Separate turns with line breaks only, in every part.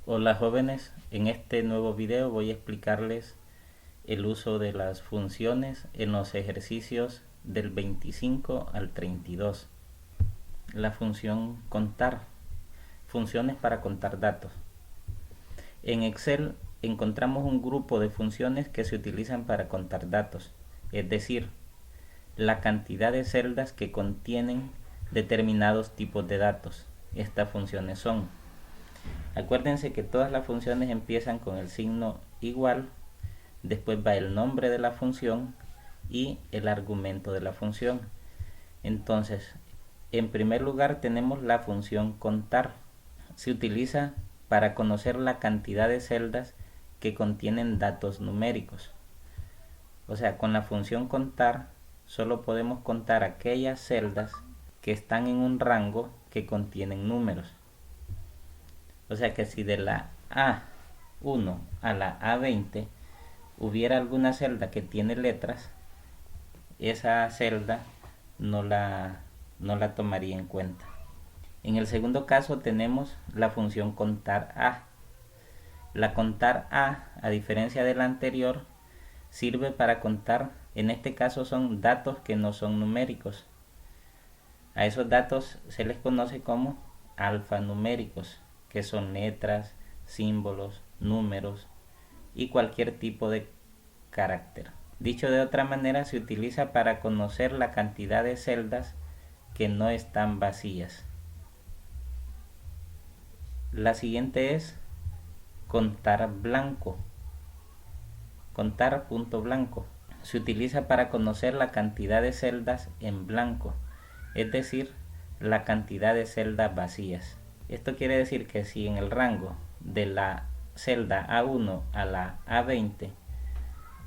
Hola jóvenes, en este nuevo video voy a explicarles el uso de las funciones en los ejercicios del 25 al 32. La función contar, funciones para contar datos. En Excel encontramos un grupo de funciones que se utilizan para contar datos, es decir, la cantidad de celdas que contienen determinados tipos de datos. Estas funciones son: acuérdense que todas las funciones empiezan con el signo igual, después va el nombre de la función y el argumento de la función. Entonces, en primer lugar tenemos la función contar. Se utiliza para conocer la cantidad de celdas que contienen datos numéricos. O sea, con la función contar solo podemos contar aquellas celdas que están en un rango que contienen números. O sea que si de la A1 a la A20 hubiera alguna celda que tiene letras, esa celda no la tomaría en cuenta. En el segundo caso tenemos la función contar A. La contar a diferencia de la anterior, sirve para contar, en este caso son datos que no son numéricos. A esos datos se les conoce como alfanuméricos, que son letras, símbolos, números y cualquier tipo de carácter. Dicho de otra manera, se utiliza para conocer la cantidad de celdas que no están vacías. La siguiente es contar blanco. Contar punto blanco. Se utiliza para conocer la cantidad de celdas en blanco, es decir, la cantidad de celdas vacías. Esto quiere decir que si en el rango de la celda A1 a la A20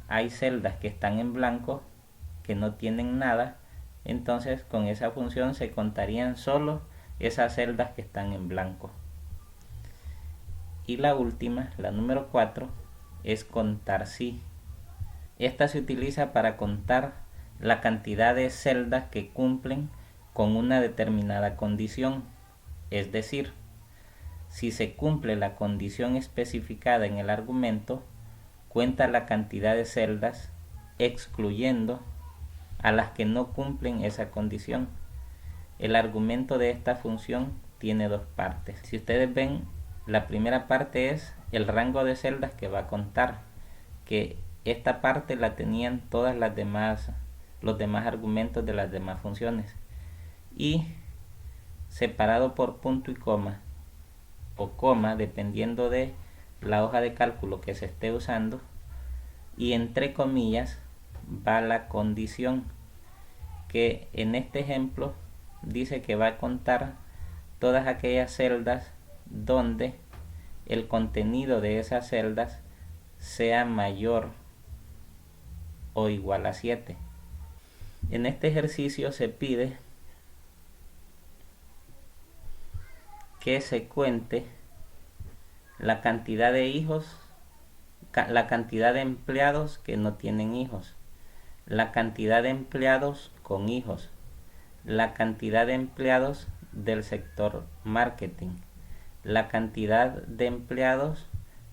hay celdas que están en blanco, que no tienen nada, entonces con esa función se contarían solo esas celdas que están en blanco. Y la última, la número 4, es contar sí. Esta se utiliza para contar la cantidad de celdas que cumplen con una determinada condición. Es decir, si se cumple la condición especificada en el argumento, cuenta la cantidad de celdas excluyendo a las que no cumplen esa condición. El argumento de esta función tiene dos partes. Si ustedes ven, la primera parte es el rango de celdas que va a contar, que esta parte la tenían todas las demás, los demás argumentos de las demás funciones, y separado por punto y coma o coma dependiendo de la hoja de cálculo que se esté usando, y entre comillas va la condición, que en este ejemplo dice que va a contar todas aquellas celdas donde el contenido de esas celdas sea mayor o igual a 7. En este ejercicio se pide que se cuente la cantidad de hijos, la cantidad de empleados que no tienen hijos, la cantidad de empleados con hijos, la cantidad de empleados del sector marketing, la cantidad de empleados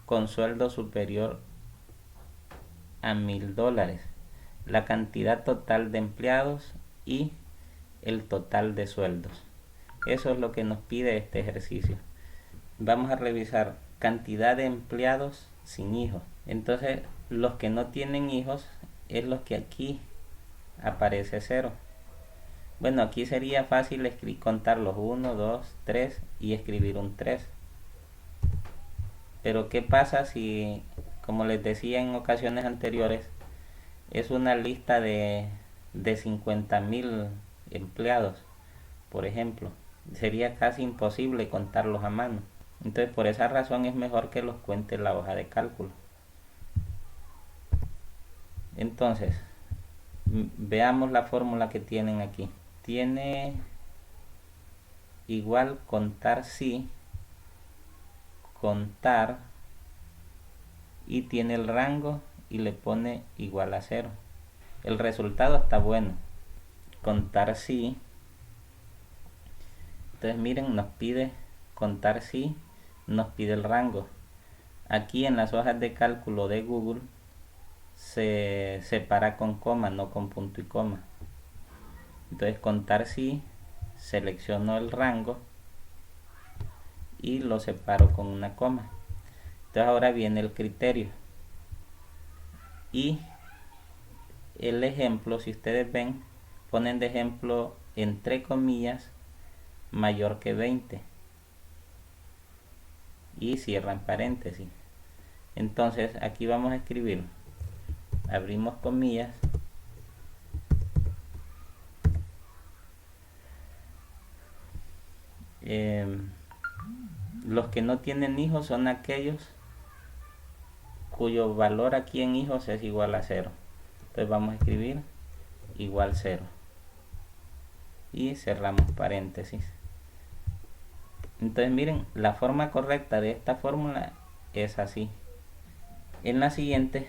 con sueldo superior a $1000, la cantidad total de empleados y el total de sueldos. Eso es lo que nos pide este ejercicio. Vamos a revisar cantidad de empleados sin hijos. Entonces, los que no tienen hijos es los que aquí aparece 0. Bueno, aquí sería fácil contar los 1, 2, 3 y escribir un 3. Pero ¿qué pasa si, como les decía en ocasiones anteriores, es una lista de 50.000 empleados, por ejemplo? Sería casi imposible contarlos a mano. Entonces, por esa razón es mejor que los cuente la hoja de cálculo. Entonces, veamos la fórmula que tienen aquí. Tiene igual contar sí, contar, y tiene el rango y le pone igual a 0. El resultado está bueno. Contar sí. Entonces miren, nos pide contar sí nos pide el rango. Aquí en las hojas de cálculo de Google se separa con coma, no con punto y coma. Entonces contar si, selecciono el rango y lo separo con una coma. Entonces ahora viene el criterio y el ejemplo, si ustedes ven, ponen de ejemplo entre comillas mayor que 20 y cierran paréntesis. Entonces aquí vamos a escribir, abrimos comillas, los que no tienen hijos son aquellos cuyo valor aquí en hijos es igual a 0. Entonces vamos a escribir igual 0 y cerramos paréntesis. Entonces miren, la forma correcta de esta fórmula es así. En la siguiente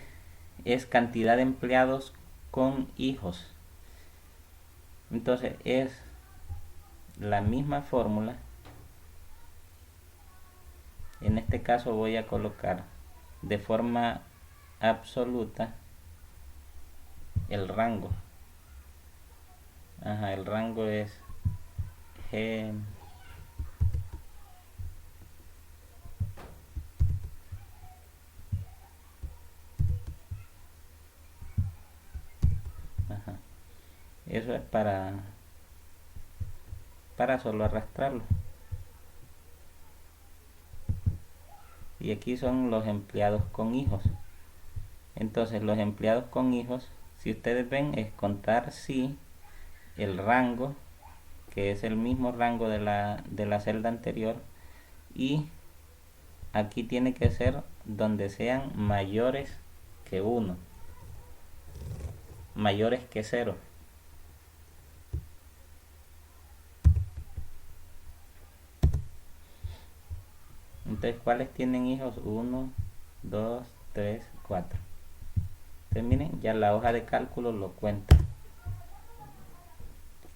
es cantidad de empleados con hijos. Entonces es la misma fórmula. En este caso voy a colocar de forma absoluta el rango. El rango es G. Eso es para solo arrastrarlo. Y aquí son los empleados con hijos. Entonces los empleados con hijos, si ustedes ven, es contar si el rango, que es el mismo rango de la celda anterior, y aquí tiene que ser donde sean mayores que 1, mayores que 0. Entonces, ¿cuáles tienen hijos? 1, 2, 3, 4. Entonces, miren, ya la hoja de cálculo lo cuenta.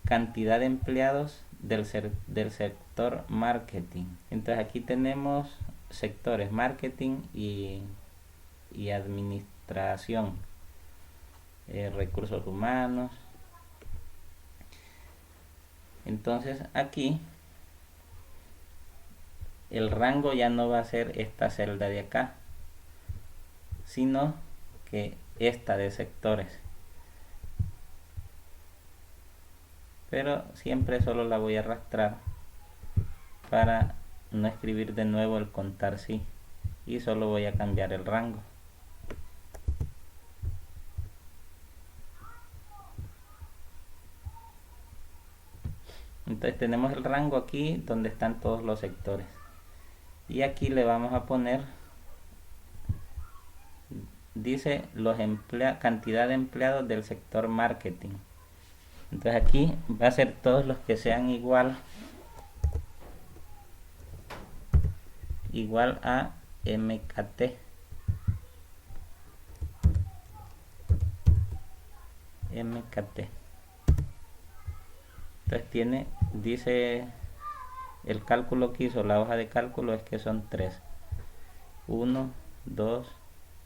Cantidad de empleados del sector marketing. Entonces, aquí tenemos sectores marketing y administración, recursos humanos. Entonces, aquí el rango ya no va a ser esta celda de acá, sino que esta de sectores. Pero siempre solo la voy a arrastrar para no escribir de nuevo el contar sí, y solo voy a cambiar el rango. Entonces tenemos el rango aquí donde están todos los sectores. Y aquí le vamos a poner, dice cantidad de empleados del sector marketing. Entonces aquí va a ser todos los que sean igual a MKT. Entonces dice el cálculo que hizo la hoja de cálculo es que son 3. 1, 2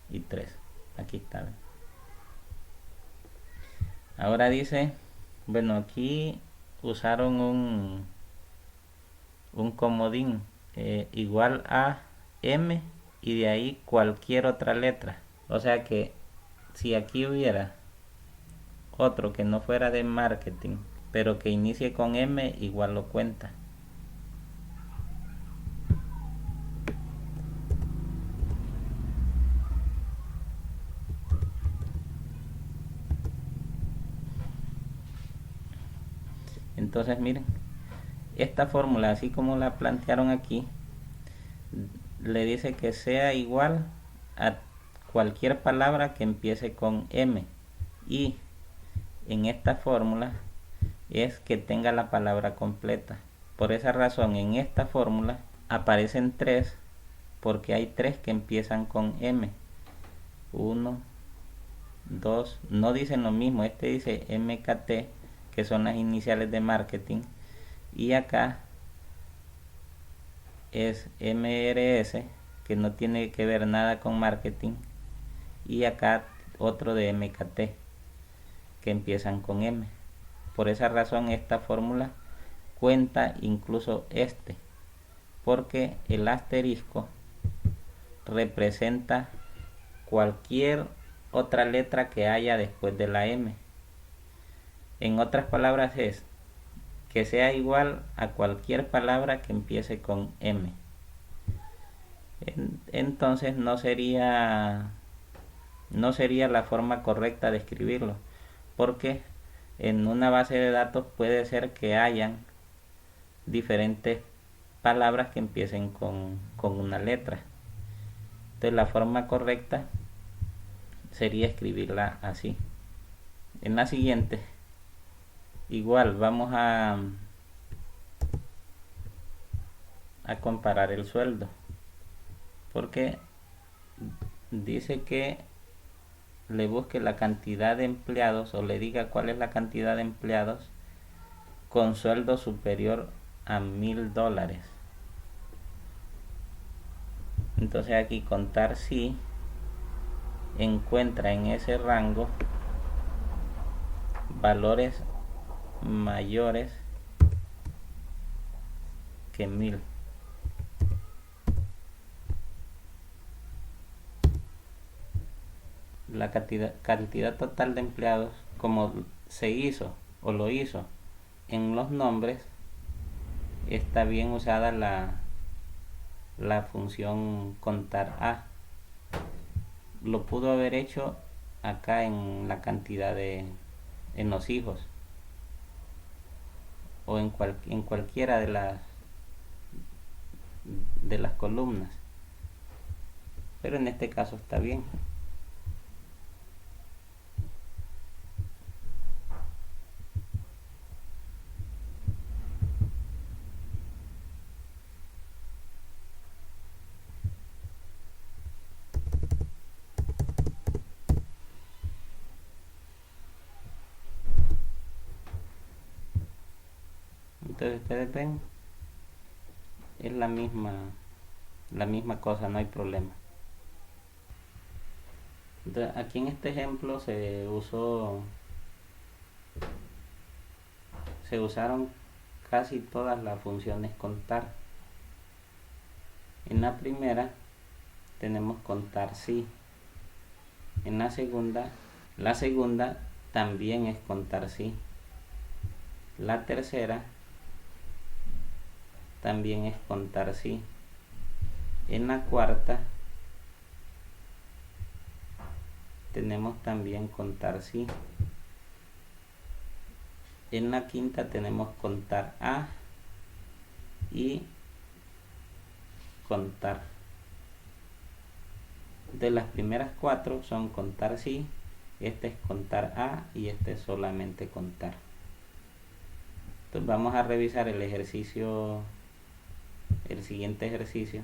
y 3. Aquí está. Ahora dice, bueno, aquí usaron un comodín igual a M y de ahí cualquier otra letra. O sea que si aquí hubiera otro que no fuera de marketing, pero que inicie con M, igual lo cuenta. Entonces miren, esta fórmula así como la plantearon aquí, le dice que sea igual a cualquier palabra que empiece con M, y en esta fórmula es que tenga la palabra completa. Por esa razón en esta fórmula aparecen 3 porque hay 3 que empiezan con M. 1, 2, no dicen lo mismo, este dice MKT, que son las iniciales de marketing, y acá es MRS, que no tiene que ver nada con marketing, y acá otro de MKT, que empiezan con M. Por esa razón esta fórmula cuenta incluso porque el asterisco representa cualquier otra letra que haya después de la M. En otras palabras es que sea igual a cualquier palabra que empiece con M. Entonces no sería la forma correcta de escribirlo, porque en una base de datos puede ser que hayan diferentes palabras que empiecen con una letra. Entonces la forma correcta sería escribirla así. En la siguiente, igual vamos a comparar el sueldo, porque dice que le busque la cantidad de empleados, o le diga cuál es la cantidad de empleados con sueldo superior a $1000. Entonces aquí contar si encuentra en ese rango valores mayores que 1000. La cantidad total de empleados, como se hizo o lo hizo en los nombres, está bien usada la función contar a. Lo pudo haber hecho acá en la cantidad en los hijos, o en cualquiera de las columnas, pero en este caso está bien. Entonces ustedes ven, es la misma cosa, no hay problema. Entonces, aquí en este ejemplo se usaron casi todas las funciones contar. En la primera tenemos contar sí. En la segunda también es contar sí. La tercera también es contar sí. En la cuarta tenemos también contar sí. En la quinta tenemos contar a y contar. De las primeras 4 son contar sí, este es contar a y este es solamente contar. Entonces vamos a revisar el siguiente ejercicio,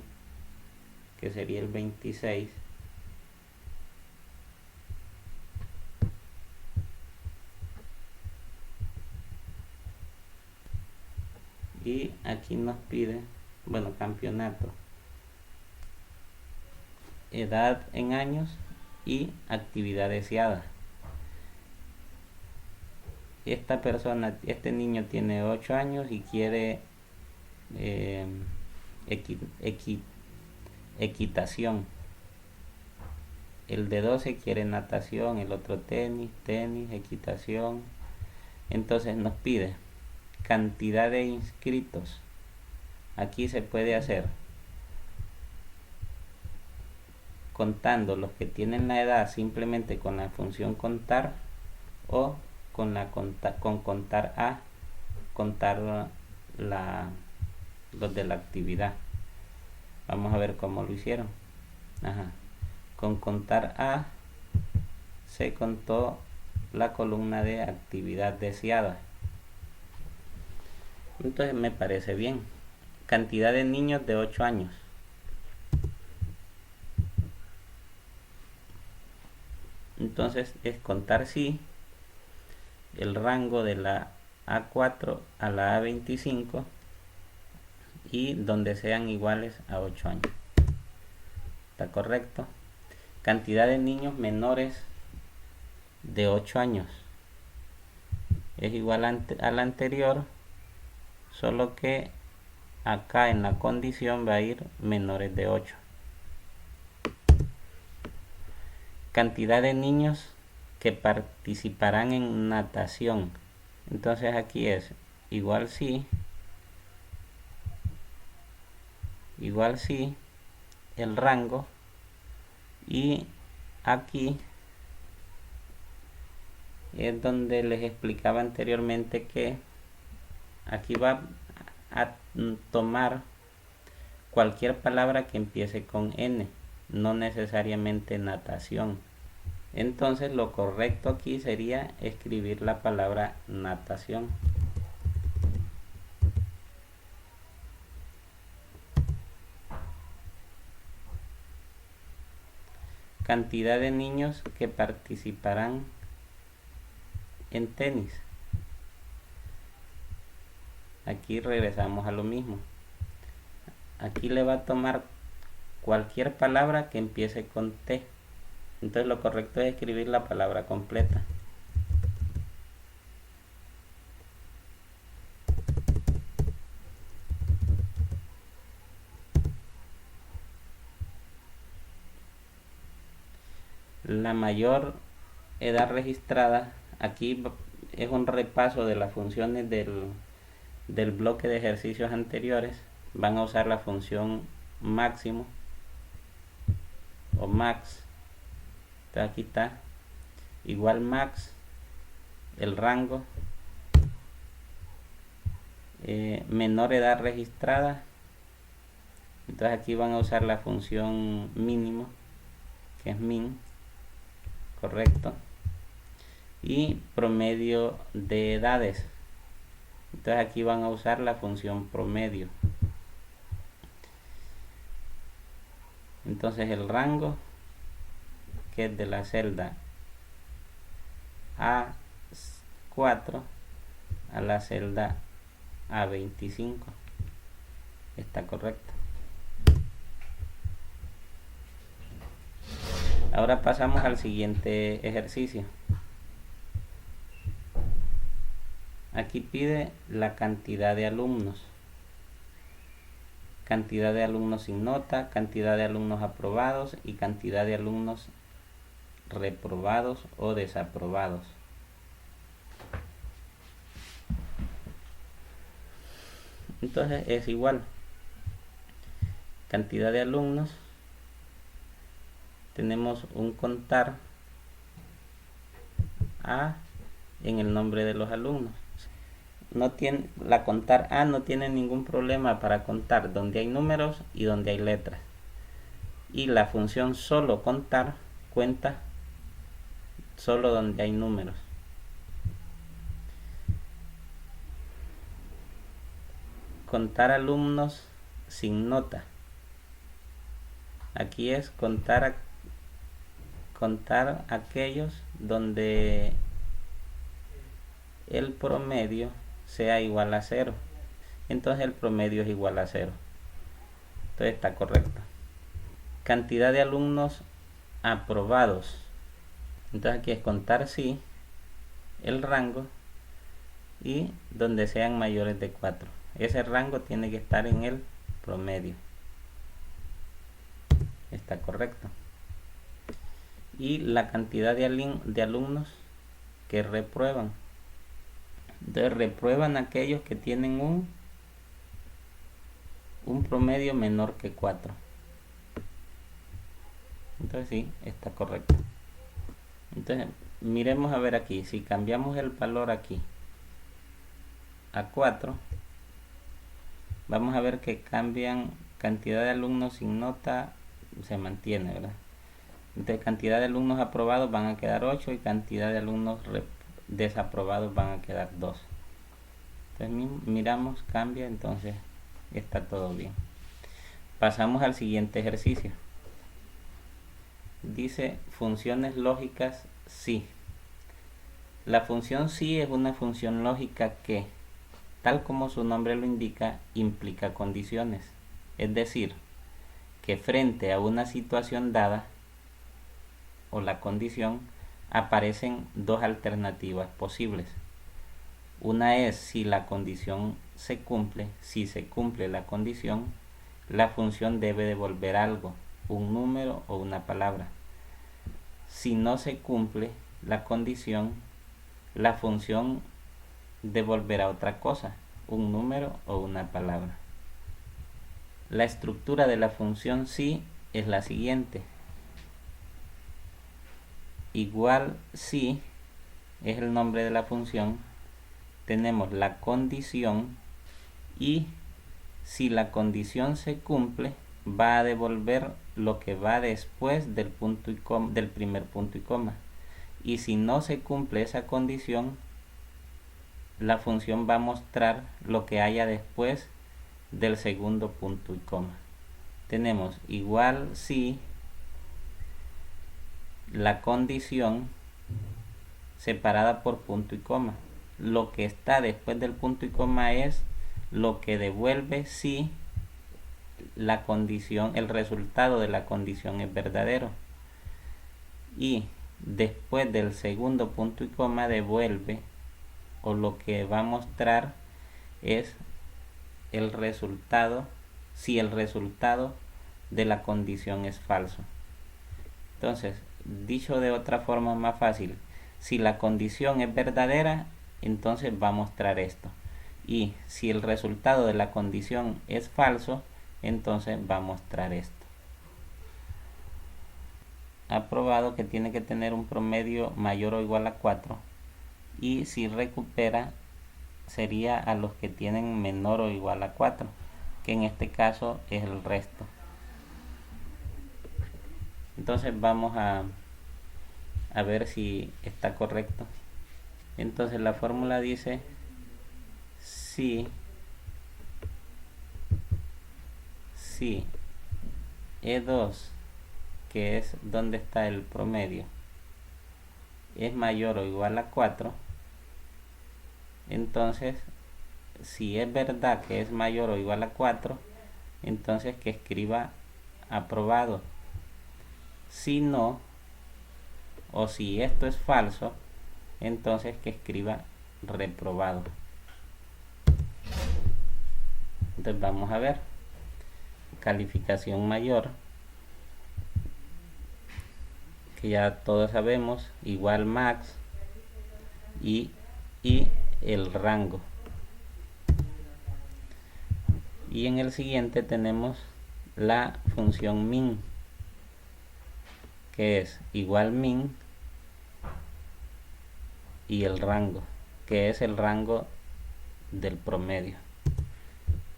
que sería el 26. Y aquí nos pide, campeonato, edad en años y actividad deseada. Este niño tiene 8 años y quiere equitación. El de 12 quiere natación, el otro tenis, equitación. Entonces nos pide cantidad de inscritos. Aquí se puede hacer contando los que tienen la edad simplemente con la función contar, o con contar a, contar los de la actividad. Vamos a ver cómo lo hicieron. Con contar a se contó la columna de actividad deseada. Entonces me parece bien. Cantidad de niños de 8 años. Entonces es contar sí, el rango de la A4 a la A25, y donde sean iguales a 8 años. ¿Está correcto? Cantidad de niños menores de 8 años es igual a la anterior, solo que acá en la condición va a ir menores de 8. Cantidad de niños que participarán en natación. Entonces aquí es igual sí, el rango, y aquí es donde les explicaba anteriormente que aquí va a tomar cualquier palabra que empiece con N, no necesariamente natación. Entonces lo correcto aquí sería escribir la palabra natación. Cantidad de niños que participarán en tenis. Aquí regresamos a lo mismo. Aquí le va a tomar cualquier palabra que empiece con T. Entonces lo correcto es escribir la palabra completa. La mayor edad registrada, aquí es un repaso de las funciones del bloque de ejercicios anteriores. Van a usar la función máximo o max. Entonces aquí está igual max, el rango, menor edad registrada. Entonces aquí van a usar la función mínimo, que es min, correcto, y promedio de edades. Entonces aquí van a usar la función promedio. Entonces el rango, que es de la celda A4 a la celda A25, está correcto. Ahora pasamos al siguiente ejercicio. Aquí pide la cantidad de alumnos. Cantidad de alumnos sin nota, cantidad de alumnos aprobados y cantidad de alumnos reprobados o desaprobados. Entonces es igual. Cantidad de alumnos. Tenemos un contar A en el nombre de los alumnos. La contar A no tiene ningún problema para contar donde hay números y donde hay letras. Y la función solo contar cuenta solo donde hay números. Contar alumnos sin nota. Aquí es contar aquellos donde el promedio sea igual a 0. Entonces el promedio es igual a 0. Entonces está correcto. Cantidad de alumnos aprobados. Entonces aquí es contar sí, el rango, y donde sean mayores de 4. Ese rango tiene que estar en el promedio. Está correcto. Y la cantidad de alumnos que reprueban. Entonces reprueban aquellos que tienen un promedio menor que 4. Entonces sí, está correcto. Entonces miremos a ver aquí, si cambiamos el valor aquí a 4, vamos a ver que cambian cantidad de alumnos sin nota, se mantiene, ¿verdad? Entonces cantidad de alumnos aprobados van a quedar 8 y cantidad de alumnos desaprobados van a quedar 2. Entonces miramos, cambia, entonces está todo bien. Pasamos al siguiente ejercicio. Dice funciones lógicas sí. La función sí es una función lógica que tal como su nombre lo indica, implica condiciones. Es decir, que frente a una situación dada o la condición, aparecen dos alternativas posibles. Una es si la condición se cumple. Si se cumple la condición, la función debe devolver algo, un número o una palabra. Si no se cumple la condición, la función devolverá otra cosa, un número o una palabra. La estructura de la función si es la siguiente. Igual si es el nombre de la función, tenemos la condición y si la condición se cumple, va a devolver lo que va después del punto y coma, del primer punto y coma. Y si no se cumple esa condición, la función va a mostrar lo que haya después del segundo punto y coma. Tenemos igual si la condición separada por punto y coma. Lo que está después del punto y coma es lo que devuelve si la condición, el resultado de la condición es verdadero. Y después del segundo punto y coma devuelve, o lo que va a mostrar es el resultado, si el resultado de la condición es falso. Entonces, dicho de otra forma más fácil, si la condición es verdadera, entonces va a mostrar esto. Y si el resultado de la condición es falso, entonces va a mostrar esto. Ha probado que tiene que tener un promedio mayor o igual a 4. Y si recupera, sería a los que tienen menor o igual a 4, que en este caso es el resto. Entonces vamos a ver si está correcto. Entonces la fórmula dice si E2, que es donde está el promedio, es mayor o igual a 4, entonces si es verdad que es mayor o igual a 4, entonces que escriba aprobado. Si no, o si esto es falso, entonces que escriba reprobado. Entonces vamos a ver. Calificación mayor, que ya todos sabemos, igual max y el rango. Y en el siguiente tenemos la función min, que es igual min y el rango, que es el rango del promedio.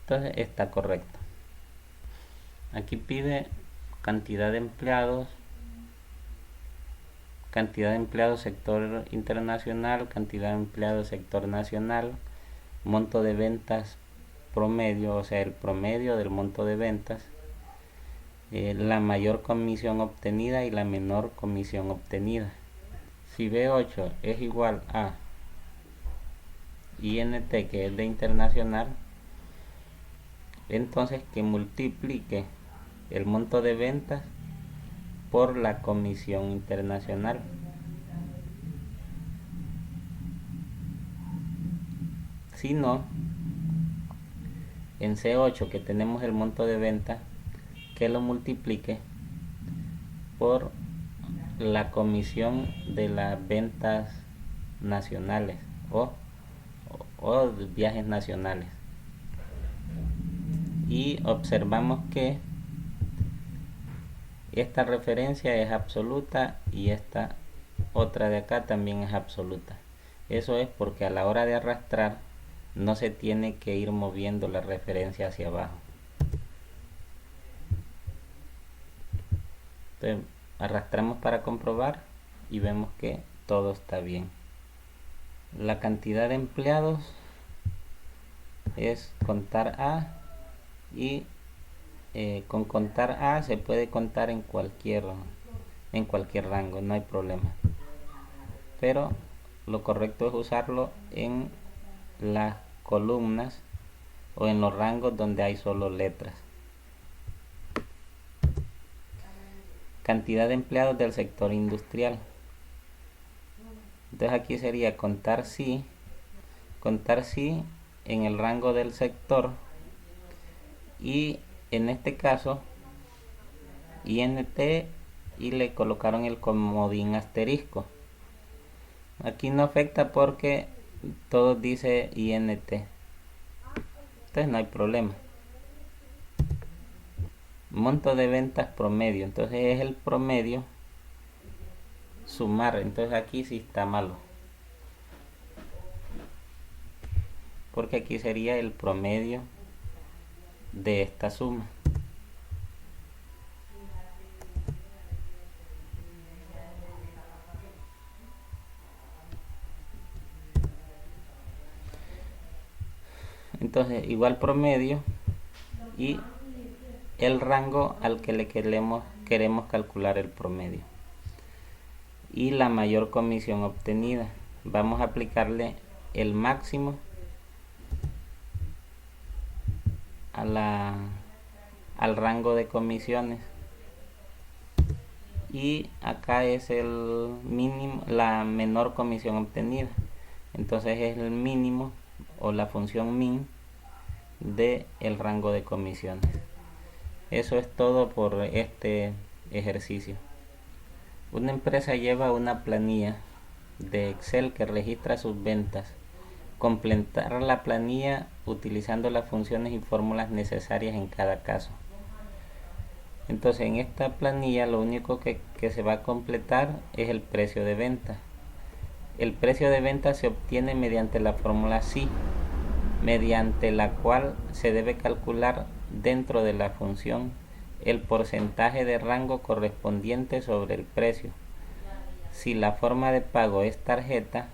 Entonces está correcto. Aquí pide cantidad de empleados sector internacional, cantidad de empleados sector nacional, monto de ventas promedio, o sea el promedio del monto de ventas, la mayor comisión obtenida y la menor comisión obtenida. Si B8 es igual a INT, que es de internacional, entonces que multiplique el monto de ventas por la comisión internacional. Si no, en C8 que tenemos el monto de ventas, que lo multiplique por la comisión de las ventas nacionales o viajes nacionales. Y observamos que esta referencia es absoluta y esta otra de acá también es absoluta. Eso es porque a la hora de arrastrar no se tiene que ir moviendo la referencia hacia abajo. Entonces arrastramos para comprobar y vemos que todo está bien. La cantidad de empleados es contar A, y con contar A se puede contar en cualquier rango, no hay problema, pero lo correcto es usarlo en las columnas o en los rangos donde hay solo letras. Cantidad de empleados del sector industrial. Entonces aquí sería contar si en el rango del sector, y en este caso INT, y le colocaron el comodín asterisco. Aquí no afecta porque todo dice INT, entonces no hay problema. Monto de ventas promedio, entonces es el promedio sumar, entonces aquí sí está malo, porque aquí sería el promedio de esta suma. Entonces igual promedio y el rango al que le queremos calcular el promedio y la mayor comisión obtenida. Vamos a aplicarle el máximo al rango de comisiones, y acá es el mínimo, la menor comisión obtenida, entonces es el mínimo o la función min de el rango de comisiones. Eso es todo por este ejercicio. Una empresa lleva una planilla de Excel que registra sus ventas. Completar la planilla utilizando las funciones y fórmulas necesarias en cada caso. Entonces en esta planilla lo único que se va a completar es el precio de venta. El precio de venta se obtiene mediante la fórmula SI, mediante la cual se debe calcular dentro de la función el porcentaje de rango correspondiente sobre el precio, si la forma de pago es tarjeta,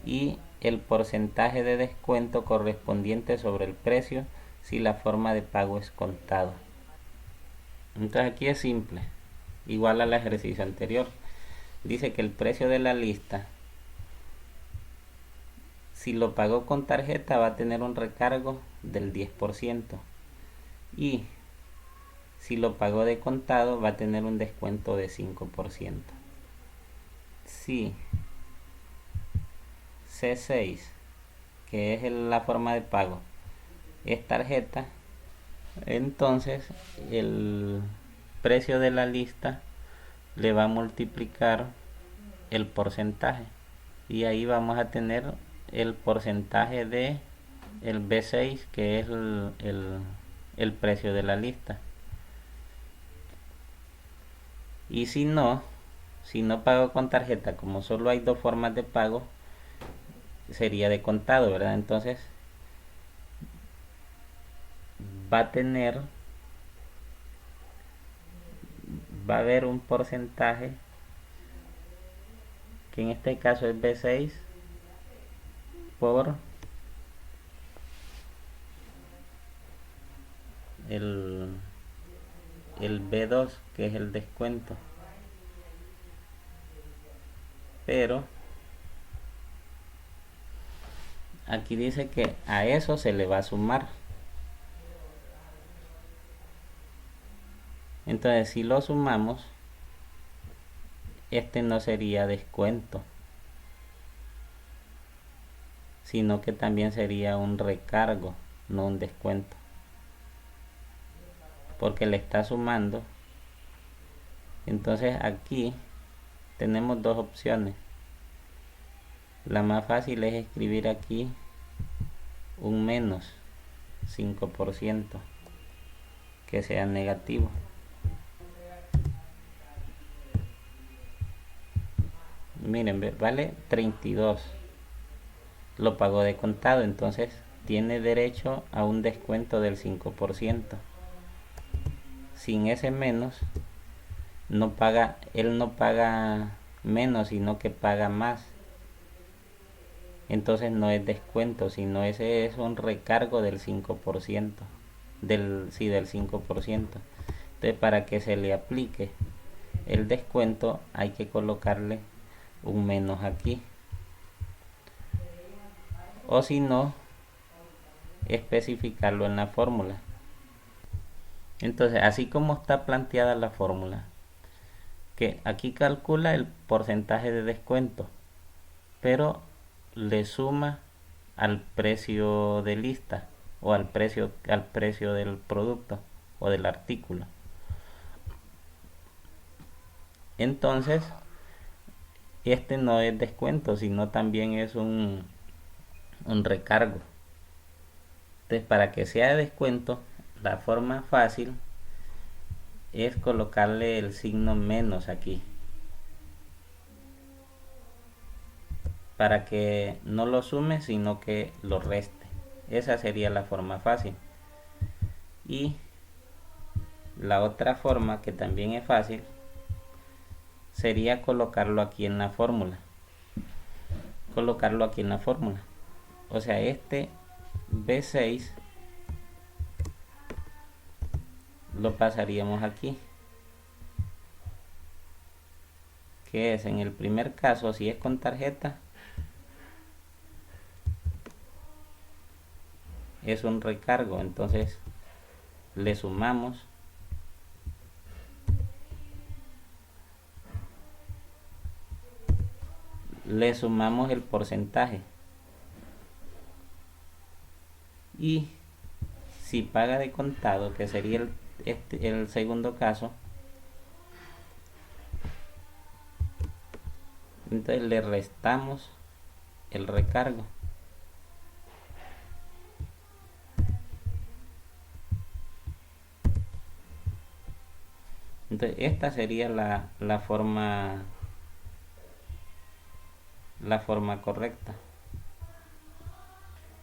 y el porcentaje de descuento correspondiente sobre el precio si la forma de pago es contado. Entonces aquí es simple, igual al ejercicio anterior. Dice que el precio de la lista, si lo pagó con tarjeta, va a tener un recargo del 10%, y si lo pagó de contado va a tener un descuento de 5%. Si C6, que es la forma de pago, es tarjeta, entonces el precio de la lista le va a multiplicar el porcentaje, y ahí vamos a tener el porcentaje de el B6, que es el precio de la lista. Y si no pago con tarjeta, como solo hay dos formas de pago, sería de contado, ¿verdad? Entonces va a haber un porcentaje que en este caso es B6 por el B2, que es el descuento, pero aquí dice que a eso se le va a sumar. Entonces si lo sumamos, este no sería descuento, sino que también sería un recargo, no un descuento, porque le está sumando. Entonces aquí tenemos dos opciones. La más fácil es escribir aquí un menos 5%, que sea negativo. Miren, vale 32, lo pagó de contado, entonces tiene derecho a un descuento del 5%. Sin ese menos, él no paga menos, sino que paga más. Entonces no es descuento, sino ese es un recargo del 5%, del 5%. Entonces para que se le aplique el descuento hay que colocarle un menos aquí, o si no especificarlo en la fórmula. Entonces, así como está planteada la fórmula, que aquí calcula el porcentaje de descuento, pero le suma al precio de lista o al precio del producto o del artículo. Entonces, este no es descuento, sino también es un recargo. Entonces, para que sea descuento, la forma fácil es colocarle el signo menos aquí, para que no lo sume, sino que lo reste. Esa sería la forma fácil. Y la otra forma, que también es fácil, sería colocarlo aquí en la fórmula. O sea, este B6 lo pasaríamos aquí, que es, en el primer caso, si es con tarjeta, es un recargo. Entonces le sumamos el porcentaje, y si paga de contado, que sería el segundo caso, entonces le restamos el recargo. Entonces esta sería la forma correcta.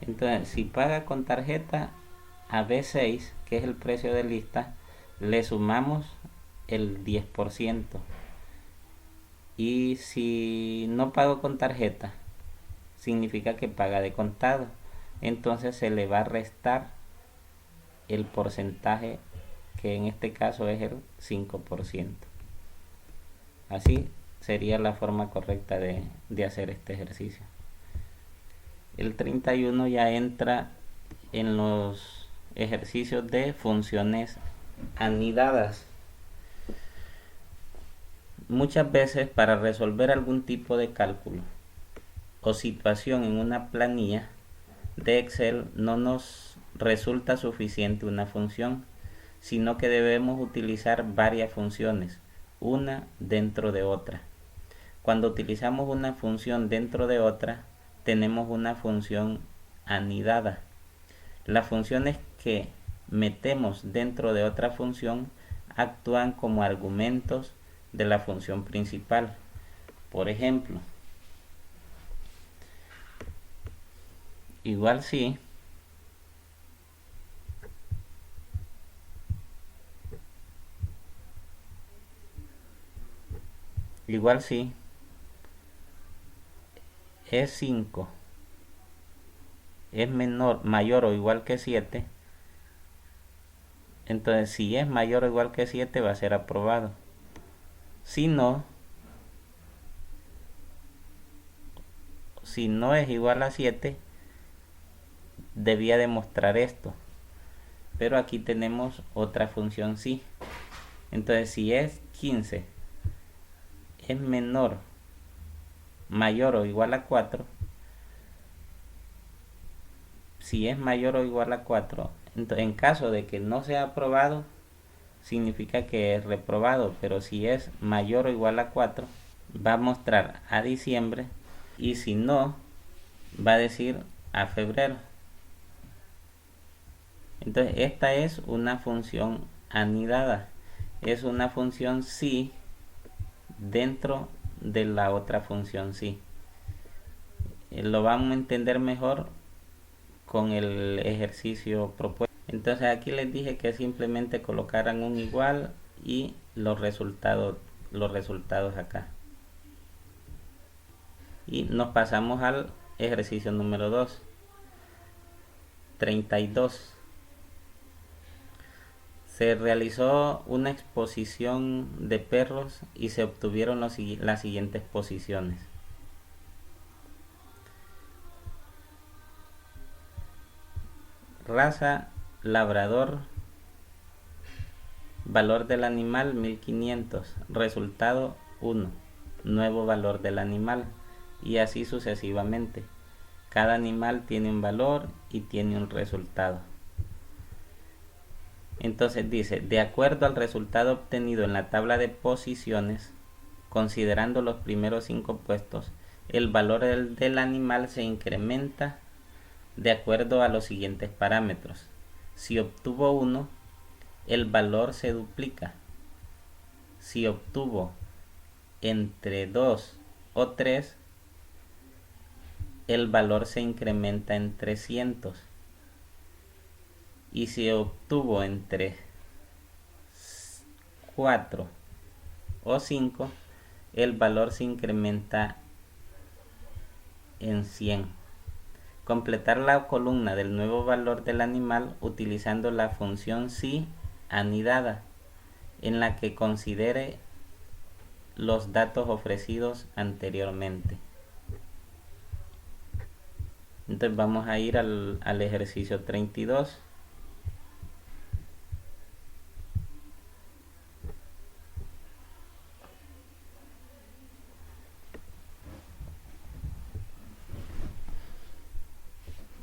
Entonces, si paga con tarjeta, a B6, que es el precio de lista, le sumamos el 10%. Y si no pago con tarjeta, significa que paga de contado. Entonces se le va a restar el porcentaje, que en este caso es el 5%. Así sería la forma correcta de hacer este ejercicio. El 31 ya entra en los ejercicios de funciones anidadas. Muchas veces, para resolver algún tipo de cálculo o situación en una planilla de Excel, no nos resulta suficiente una función, sino que debemos utilizar varias funciones, una dentro de otra. Cuando utilizamos una función dentro de otra, tenemos una función anidada. Las funciones que metemos dentro de otra función actúan como argumentos de la función principal. Por ejemplo, igual si es 5 es mayor o igual que 7, entonces si es mayor o igual que 7 va a ser aprobado. Si no es igual a 7, debía demostrar esto, pero aquí tenemos otra función sí. Entonces, si es 15 es mayor o igual a 4, si es mayor o igual a 4, en caso de que no sea aprobado, significa que es reprobado. Pero si es mayor o igual a 4, va a mostrar a diciembre, y si no, va a decir a febrero. Entonces esta es una función anidada, es una función sí dentro de la otra función sí. Lo vamos a entender mejor con el ejercicio propuesto. Entonces aquí les dije que simplemente colocaran un igual y los resultados acá. Y nos pasamos al ejercicio número 2. 32. Se realizó una exposición de perros y se obtuvieron las siguientes posiciones. raza labrador, valor del animal 1500, resultado 1, nuevo valor del animal, y así sucesivamente. Cada animal tiene un valor y tiene un resultado. Entonces dice, de acuerdo al resultado obtenido en la tabla de posiciones, considerando los primeros 5 puestos, el valor del animal se incrementa de acuerdo a los siguientes parámetros. Si obtuvo 1, el valor se duplica. Si obtuvo entre 2 o 3, el valor se incrementa en 300. Y si obtuvo entre 4 o 5, el valor se incrementa en 100. Completar la columna del nuevo valor del animal utilizando la función si anidada, en la que considere los datos ofrecidos anteriormente. Entonces vamos a ir al ejercicio 32.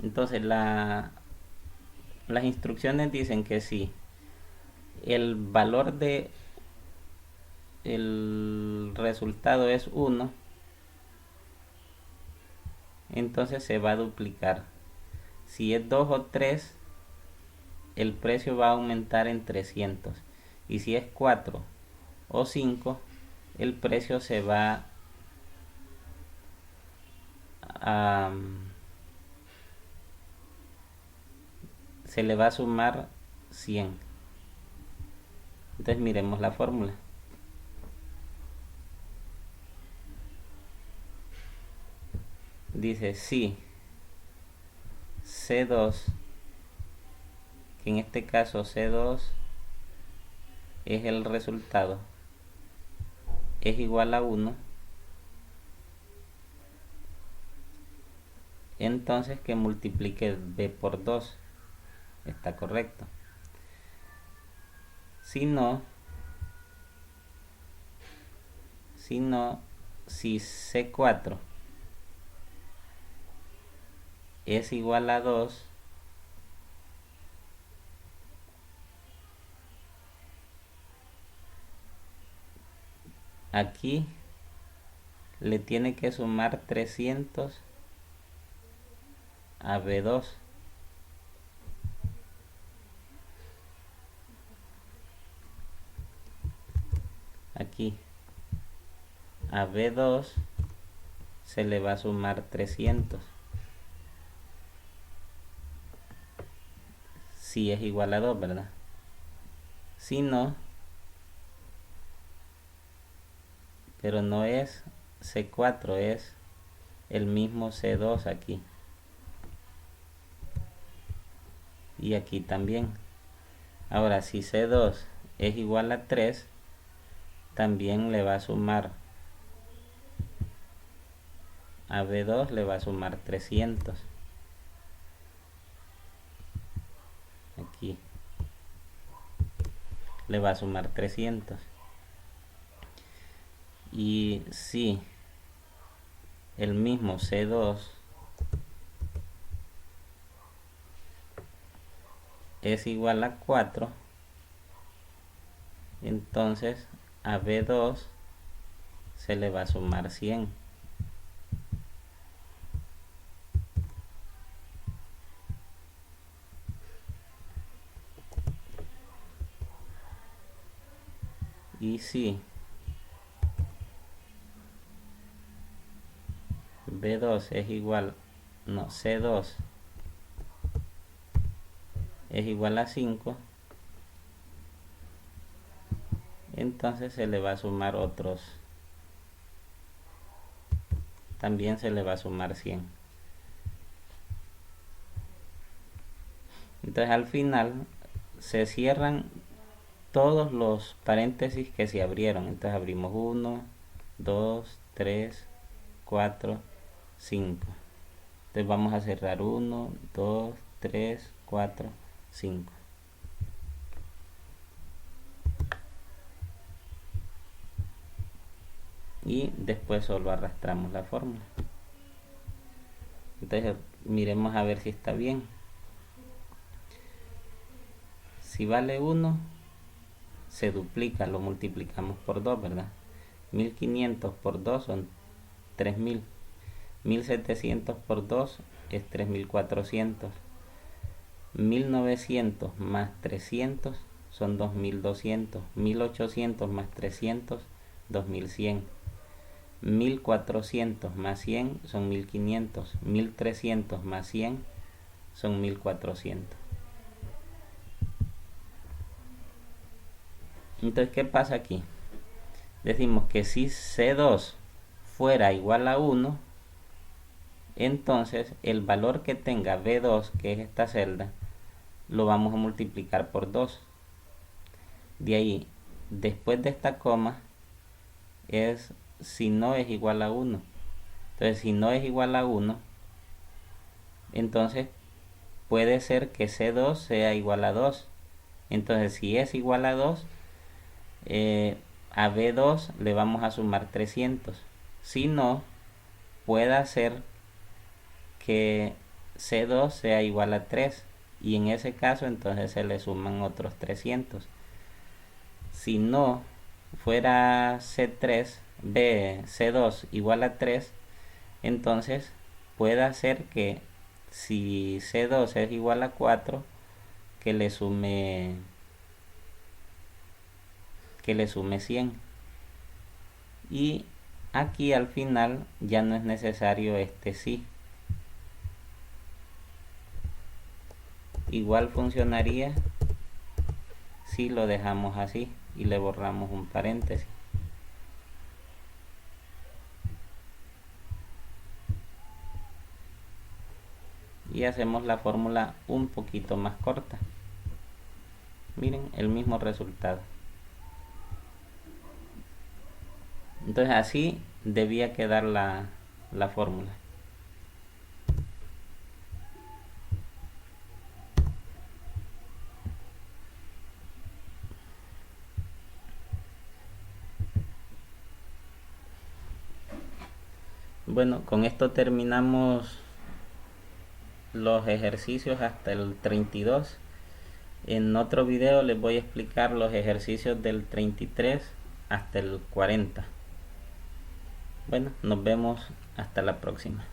Entonces las instrucciones dicen que si el valor de el resultado es 1, entonces se va a duplicar. Si es 2 o 3, el precio va a aumentar en 300. Y si es 4 o 5, el precio se va a... se le va a sumar 100. Entonces miremos la fórmula. Dice si C2, que en este caso C2 es el resultado, es igual a 1, entonces que multiplique B por 2. Está correcto. Si C4 es igual a 2, aquí le tiene que sumar 300 a B2. Aquí a B2 se le va a sumar 300 si es igual a 2, ¿verdad? Si no, pero no es C4, es el mismo C2 aquí. Y aquí también. Ahora, si C2 es igual a 3, también le va a sumar a B2, le va a sumar 300. Aquí le va a sumar 300. Y si el mismo C2 es igual a 4, entonces a B2 se le va a sumar 100. Y si B2 es igual, no, C2 es igual a 5, entonces se le va a sumar otros, también se le va a sumar 100. Entonces al final se cierran todos los paréntesis que se abrieron. Entonces abrimos 1, 2, 3, 4, 5. Entonces vamos a cerrar 1, 2, 3, 4, 5. Y después solo arrastramos la fórmula. Entonces miremos a ver si está bien. Si vale 1, se duplica, lo multiplicamos por 2, ¿verdad? 1500 por 2 son 3000. 1700 por 2 es 3400. 1900 más 300 son 2200. 1800 más 300, 2100. 1400 más 100 son 1500. 1300 más 100 son 1400. Entonces, ¿qué pasa aquí? Decimos que si C2 fuera igual a 1, entonces el valor que tenga B2, que es esta celda, lo vamos a multiplicar por 2. De ahí, después de esta coma, es si no es igual a 1. Entonces, si no es igual a 1, entonces puede ser que C2 sea igual a 2. Entonces, si es igual a 2, a B2 le vamos a sumar 300. Si no, puede ser que C2 sea igual a 3, y en ese caso entonces se le suman otros 300. Si no fuera C2 igual a 3, entonces puede ser que si C2 es igual a 4, que le sume 100. Y aquí al final ya no es necesario este sí. Igual funcionaría si lo dejamos así y le borramos un paréntesis. Y hacemos la fórmula un poquito más corta. Miren el mismo resultado. Entonces así debía quedar la fórmula. Bueno, con esto terminamos los ejercicios hasta el 32. En otro video les voy a explicar los ejercicios del 33 hasta el 40. Bueno, nos vemos hasta la próxima.